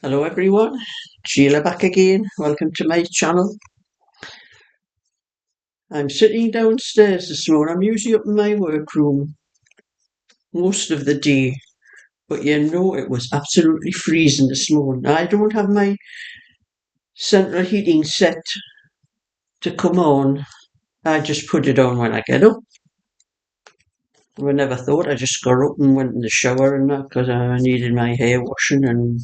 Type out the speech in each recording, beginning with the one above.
Hello everyone, Sheila back again. Welcome to my channel. I'm sitting downstairs this morning. I'm usually up in my workroom most of the day, but it was absolutely freezing this morning. I don't have my central heating set to come on. I just put it on when I get up. I never thought. I just got up and went in the shower and that because I needed my hair washing and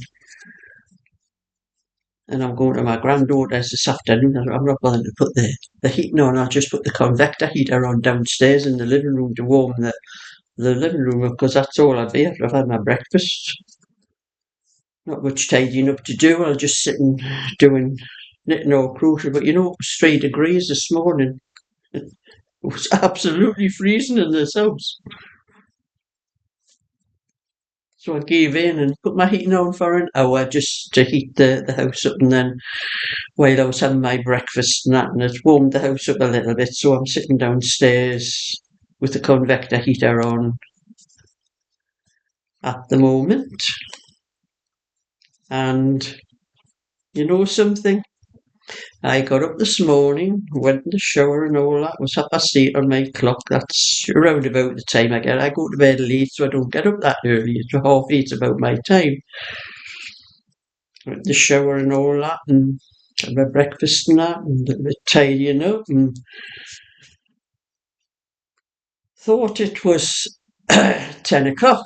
I'm going to my granddaughter's this afternoon. I'm not bothering to put the heating on. I'll just put the convector heater on downstairs in the living room to warm the living room because that's all I'll be after I've had my breakfast. Not much tidying up to do. I'll just sit and doing knitting or crochet. But it was 3 degrees this morning. It was absolutely freezing in this house. So I gave in and put my heating on for an hour just to heat the house up, and then while I was having my breakfast and that, and it warmed the house up a little bit. So I'm sitting downstairs with the convector heater on at the moment. And something? I got up this morning, went in the shower and all that. It was 8:30 on my clock. That's around about the time I get. I go to bed late, so I don't get up that early. It's 8:30 about my time. Went in the shower and all that, and had my breakfast and that, and a bit tidying up, and thought it was 10 o'clock.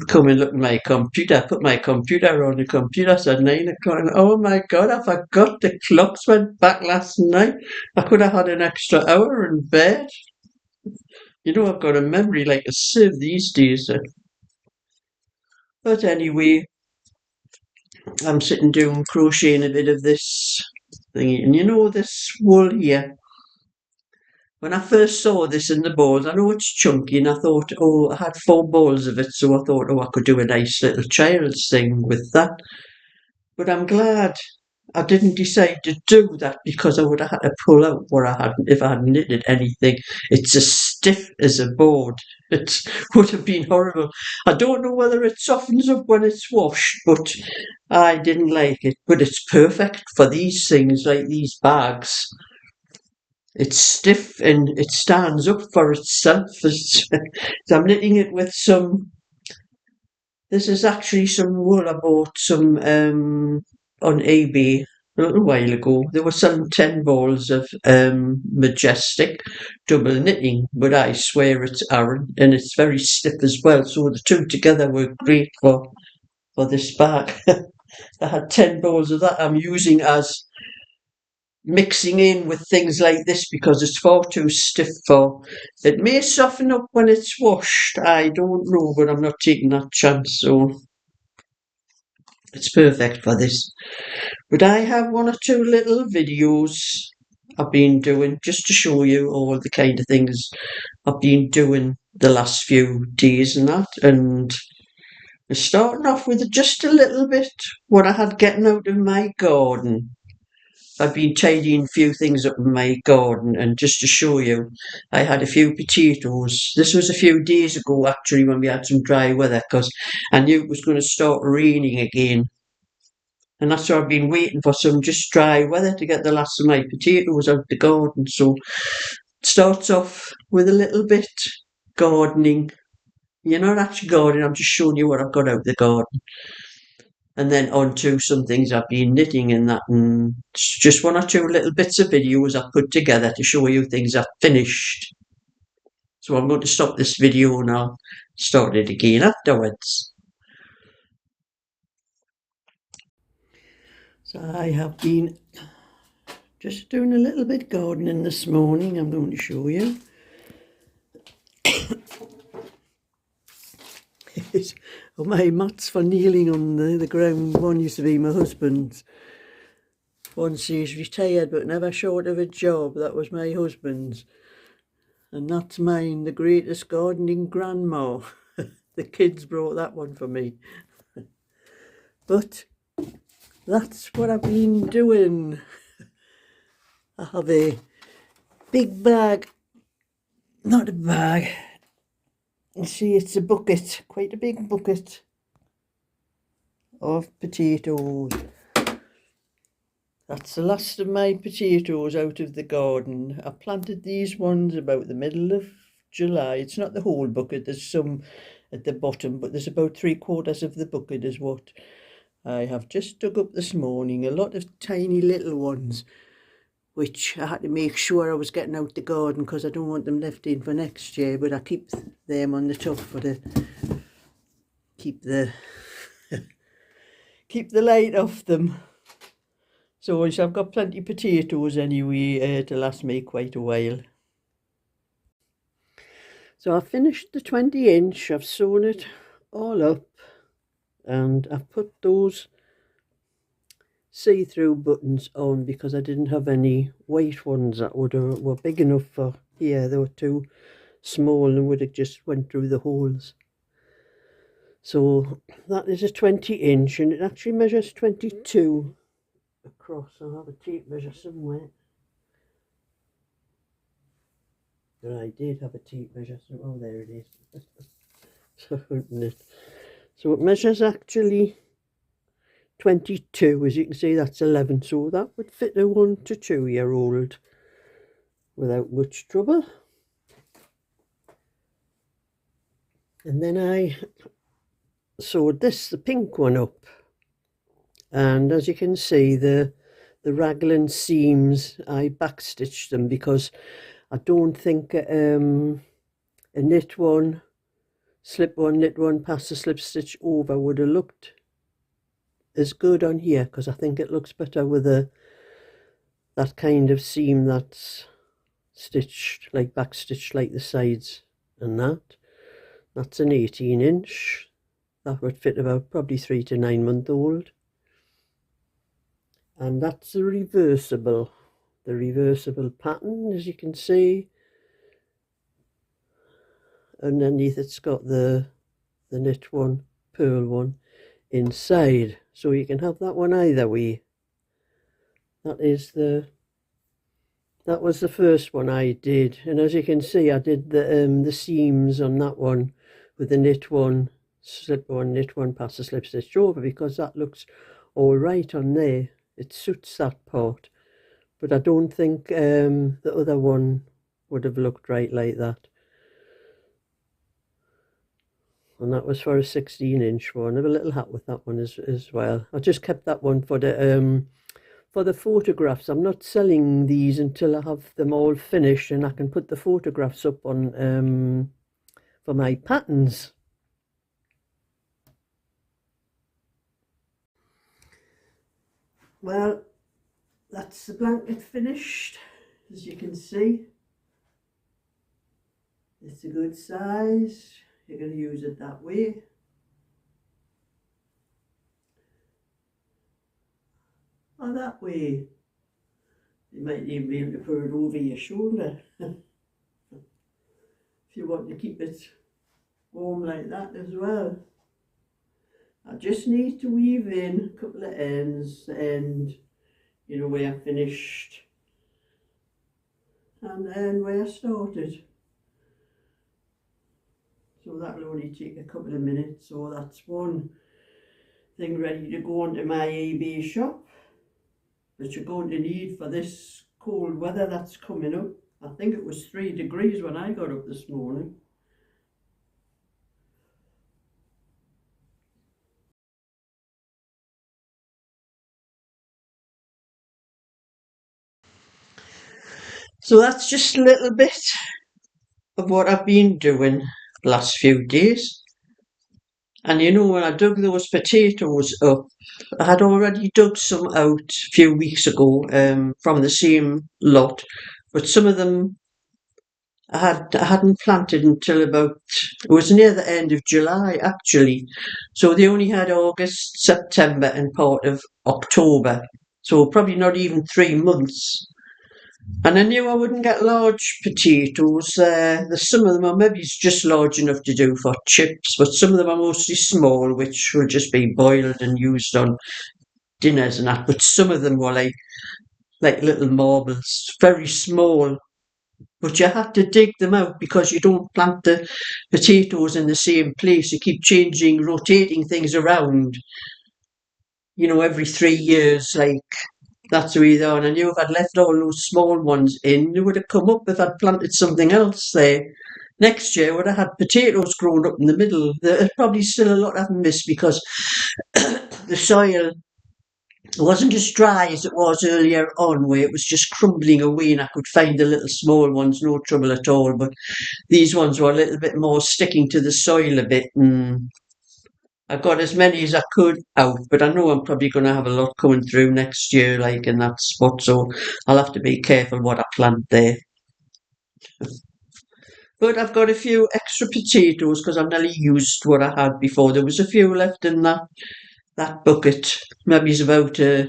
Come and look at my computer, put my computer on the computer, said 9 o'clock, and oh my God, I forgot the clocks went back last night. I could have had an extra hour in bed. I've got a memory like a sieve these days. But anyway, I'm sitting doing crocheting a bit of this thingy. And this wool here, when I first saw this in the balls, I know it's chunky, and I thought, oh, I had 4 balls of it, so I thought, oh, I could do a nice little child's thing with that. But I'm glad I didn't decide to do that because I would have had to pull out what I hadn't if I hadn't knitted anything. It's as stiff as a board. It would have been horrible. I don't know whether it softens up when it's washed, but I didn't like it. But it's perfect for these things like these bags. It's stiff and it stands up for itself. I'm knitting it with some. This is actually some wool I bought some on eBay a little while ago. There were some 10 balls of majestic double knitting, but I swear it's Aran and it's very stiff as well. So the two together were great for this bag. I had 10 balls of that I'm using as mixing in with things like this because it's far too stiff for. It may soften up when it's washed. I don't know, but I'm not taking that chance. So it's perfect for this. But I have 1 or 2 little videos I've been doing just to show you all the kind of things I've been doing the last few days and that. And we're starting off with just a little bit what I had getting out of my garden. I've been tidying a few things up in my garden, and just to show you, I had a few potatoes. This was a few days ago actually when we had some dry weather because I knew it was going to start raining again. And that's why I've been waiting for some just dry weather to get the last of my potatoes out the garden. So it starts off with a little bit gardening. You're not actually gardening, I'm just showing you what I've got out the garden. And then on to some things I've been knitting and that, and just 1 or 2 little bits of videos I've put together to show you things I've finished. So I'm going to stop this video and I'll start it again afterwards. So I have been just doing a little bit gardening this morning. I'm going to show you. Oh, my mats for kneeling on the ground. One used to be my husband's. Once he's retired but never short of a job. That was my husband's. And that's mine, the greatest gardening grandma. The kids brought that one for me. But that's what I've been doing. I have a big bag. Not a bag. You see, it's a bucket. Quite a big bucket of potatoes. That's the last of my potatoes out of the garden. I planted these ones about the middle of July. It's not the whole bucket, there's some at the bottom, but there's about 3/4 of the bucket is what I have just dug up this morning. A lot of tiny little ones, which I had to make sure I was getting out the garden because I don't want them left in for next year, but I keep them on the top for the keep the keep the light off them. So I've got plenty of potatoes anyway to last me quite a while. So I've finished the 20-inch, I've sewn it all up, and I've put those see-through buttons on because I didn't have any white ones that were big enough for here. They were too small and would have just went through the holes. So that is a 20-inch, and it actually measures 22 across. I'll have a tape measure somewhere. And I did have a tape measure, so oh, there it is. So it measures actually 22, as you can see. That's 11, so that would fit a 1 to 2 year old without much trouble. And then I sewed the pink one up, and as you can see, the raglan seams, I backstitched them because I don't think a knit one, slip one, knit one, pass a slip stitch over would have looked as good on here, because I think it looks better with that kind of seam that's stitched, like backstitched like the sides and that. That's an 18-inch. That would fit about probably 3 to 9 month old. And that's the reversible pattern, as you can see. Underneath it's got the knit one, purl one inside, so you can have that one either way. That was the first one I did, and as you can see, I did the seams on that one with the knit one, slip one, knit one, pass the slip stitch over, because that looks all right on there. It suits that part, but I don't think the other one would have looked right like that. And that was for a 16-inch one. I have a little hat with that one as well. I just kept that one for the photographs. I'm not selling these until I have them all finished and I can put the photographs up on for my patterns. Well, that's the blanket finished, as you can see. It's a good size. You're going to use it that way. Or that way. You might even be able to put it over your shoulder. If you want to keep it warm like that as well. I just need to weave in a couple of ends, the end, you know, where I finished, and then where I started. So that will only take a couple of minutes. So that's one thing ready to go onto my eBay shop, which you're going to need for this cold weather that's coming up. I think it was 3 degrees when I got up this morning. So that's just a little bit of what I've been doing the last few days. And you know, when I dug those potatoes up, I had already dug some out a few weeks ago from the same lot, but some of them I hadn't planted until about, it was near the end of July actually. So they only had August, September and part of October. So probably not even 3 months. And I knew I wouldn't get large potatoes. Some of them are maybe just large enough to do for chips, but some of them are mostly small, which will just be boiled and used on dinners and that. But some of them were like little marbles, very small. But you have to dig them out because you don't plant the potatoes in the same place. You keep changing, rotating things around. every 3 years, like, that's the way they are. And I knew if I'd left all those small ones in, they would have come up if I'd planted something else there. Next year, I would have had potatoes growing up in the middle. There's probably still a lot I've missed because the soil wasn't as dry as it was earlier on, where it was just crumbling away and I could find the little small ones, no trouble at all. But these ones were a little bit more sticking to the soil a bit. And I got as many as I could out, but I know I'm probably going to have a lot coming through next year, like in that spot. So I'll have to be careful what I plant there. But I've got a few extra potatoes because I've nearly used what I had before. There was a few left in that bucket. Maybe it's about a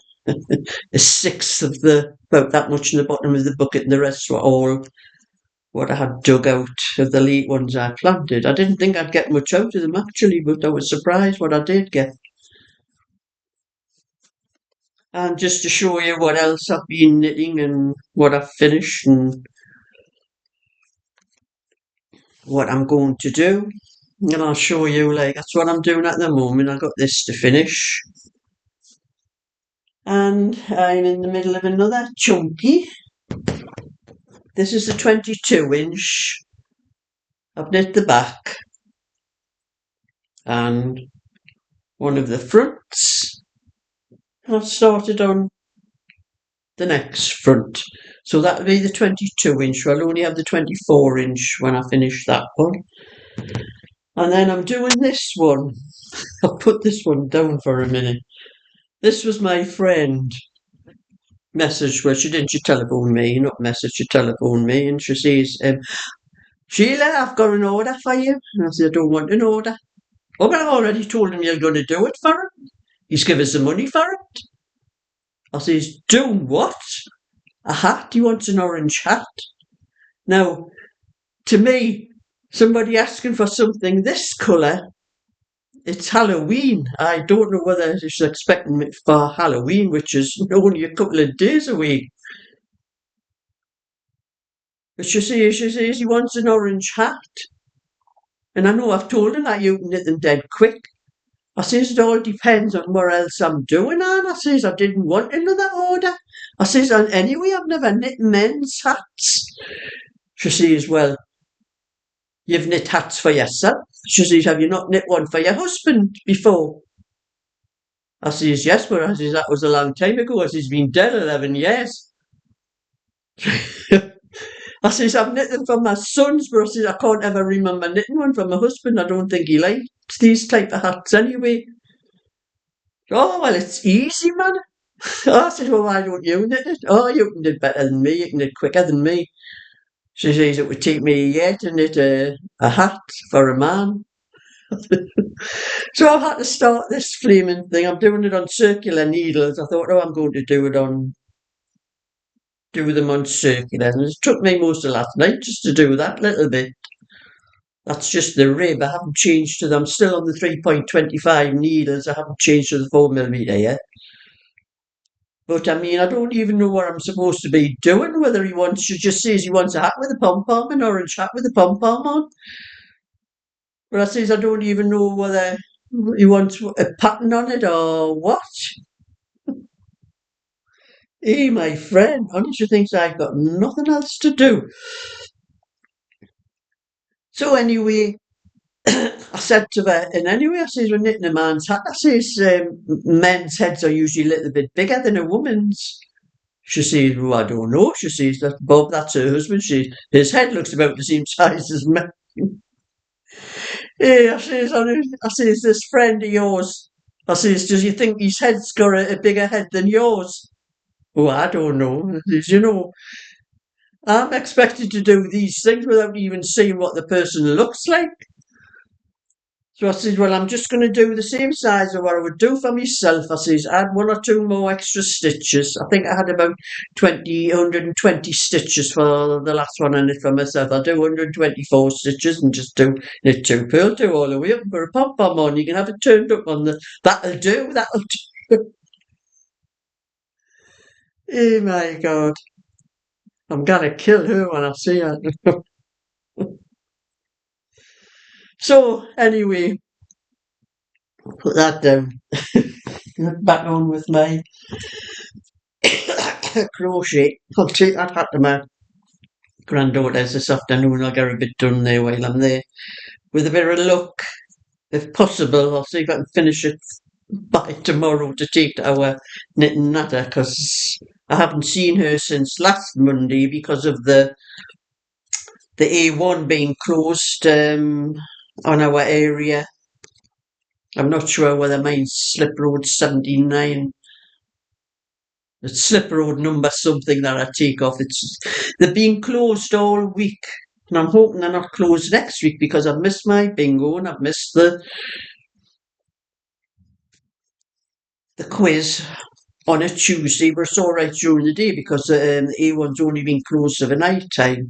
sixth of about that much in the bottom of the bucket, and the rest were all what I had dug out of the late ones I planted. I didn't think I'd get much out of them actually, but I was surprised what I did get. And just to show you what else I've been knitting and what I've finished and what I'm going to do. And I'll show you, like, that's what I'm doing at the moment. I got this to finish. And I'm in the middle of another chunky. This is a 22-inch. I've knit the back and one of the fronts. I've started on the next front. So that'll be the 22-inch. I'll only have the 24-inch when I finish that one. And then I'm doing this one. I'll put this one down for a minute. This was my friend. Message where she telephoned me, not message, she telephoned me, and she says, Sheila, I've got an order for you. And I said, I don't want an order. Oh, but I've already told him you're going to do it for him. He's given us the money for it. I says, do what? A hat? He wants an orange hat. Now, to me, somebody asking for something this colour, it's Halloween. I don't know whether she's expecting me for Halloween, which is only a couple of days away. But she says he wants an orange hat. And I know I've told him that you can knit them dead quick. I says it all depends on what else I'm doing, and I says I didn't want another order. I says, and anyway, I've never knit men's hats. She says, well, you've knit hats for yourself. She says, have you not knit one for your husband before? I says, yes, but I says, that was a long time ago. I says, he's been dead 11 years. I says, I've knit them for my sons, but I says, I can't ever remember knitting one for my husband. I don't think he likes these type of hats anyway. Oh, well, it's easy, man. I said, well, why don't you knit it? Oh, you can knit better than me. You can knit quicker than me. She says it would take me a year to knit a hat for a man. So I've had to start this flaming thing. I'm doing it on circular needles. I thought, oh, I'm going to do them on circular. And it took me most of last night just to do that little bit. That's just the rib. I haven't changed to them. I'm still on the 3.25 needles. I haven't changed to the 4mm yet. But I mean, I don't even know what I'm supposed to be doing. Whether she just says he wants a hat with a pom-pom, an orange hat with a pom-pom on. But I says I don't even know whether he wants a pattern on it or what. Hey, my friend, honestly thinks I've got nothing else to do. So anyway, I said to her, and anyway, I says, we're knitting a man's hat. I says, men's heads are usually a little bit bigger than a woman's. She says, well, I don't know. She says, that Bob, that's her husband. His head looks about the same size as mine. Yeah, I says, this friend of yours, I says, does you think his head's got a bigger head than yours? Oh, I don't know. I says, I'm expected to do these things without even seeing what the person looks like. So I said, well, I'm just going to do the same size of what I would do for myself. I says, add one or two more extra stitches. I think I had about 120 stitches for the last one I knit for myself. I'll do 124 stitches and just knit 2 purl two all the way up for a pom-pom on. You can have it turned up on that'll do. Oh my God. I'm going to kill her when I see her. So anyway, put that down. back on with my crochet. I'll take that hat to my granddaughter's this afternoon. I'll get a bit done there while I'm there. With a bit of luck, if possible, I'll see if I can finish it by tomorrow to take to our knitting natter, because I haven't seen her since last Monday because of the A1 being closed on our area. I'm not sure whether mine's Slip Road 79. It's Slip Road number something that I take off. They've been closed all week. And I'm hoping they're not closed next week, because I've missed my bingo and I've missed the quiz on a Tuesday, but it's all right during the day because the A1's only been closed for the night time.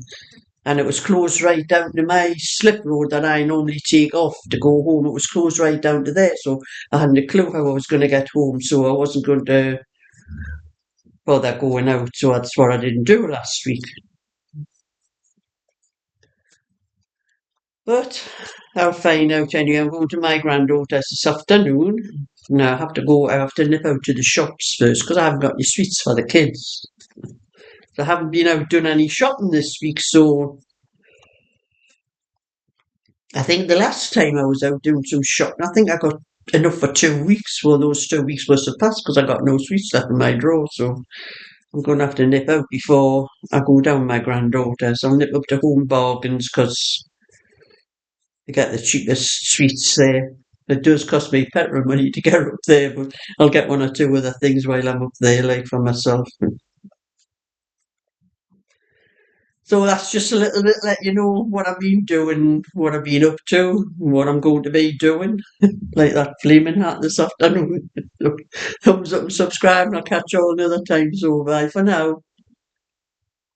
And it was closed right down to my slip road that I normally take off to go home. It was closed right down to there, so I hadn't a clue how I was going to get home, so I wasn't going to bother going out, so that's what I didn't do last week. But I'll find out anyway. I'm going to my granddaughter's this afternoon. Now I have to nip out to the shops first because I haven't got any sweets for the kids. So I haven't been out doing any shopping this week, so I think the last time I was out doing some shopping, I think I got enough for 2 weeks. Well, those 2 weeks were surpassed because I got no sweets left in my drawer, so I'm going to have to nip out before I go down with my granddaughter. So I'll nip up to Home Bargains because they get the cheapest sweets there. It does cost me petrol money to get up there, but I'll get one or two other things while I'm up there, like for myself. So that's just a little bit let you know what I've been doing, what I've been up to, what I'm going to be doing. Like that flaming hat this afternoon. Thumbs up and subscribe, and I'll catch you all another time. So bye for now.